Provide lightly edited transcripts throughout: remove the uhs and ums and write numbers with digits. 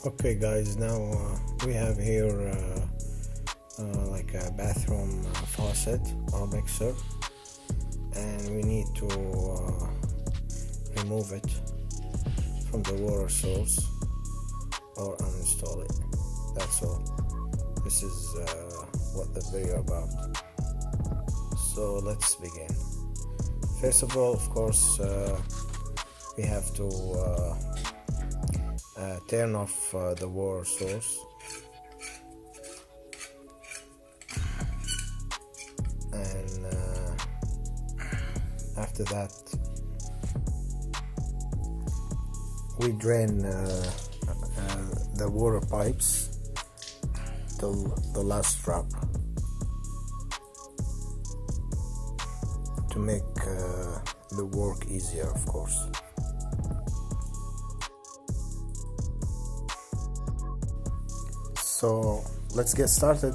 Okay, guys, now we have here like a bathroom faucet or mixer, and we need to remove it from the water source or uninstall it. That's all. This is what the video about. So let's begin. First of all, of course, we have to turn off the water source, and after that we drain the water pipes till the last drop to make the work easier, of course. So let's get started.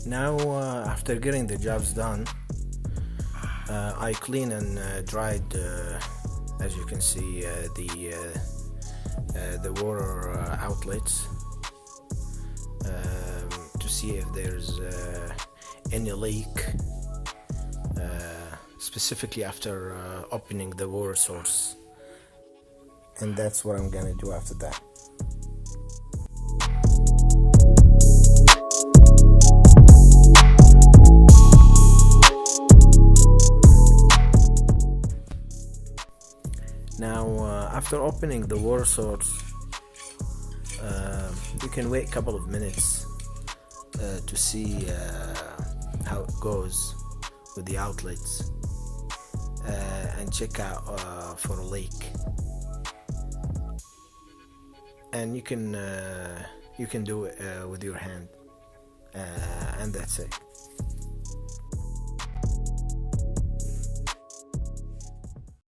Now, after getting the jobs done, I clean and dried, as you can see, the water outlets to see if there's any leak, specifically after opening the water source. And that's what I'm gonna do after that. Now, after opening the water source, you can wait a couple of minutes to see how it goes with the outlets and check out for a leak. And you can do it with your hand, and that's it.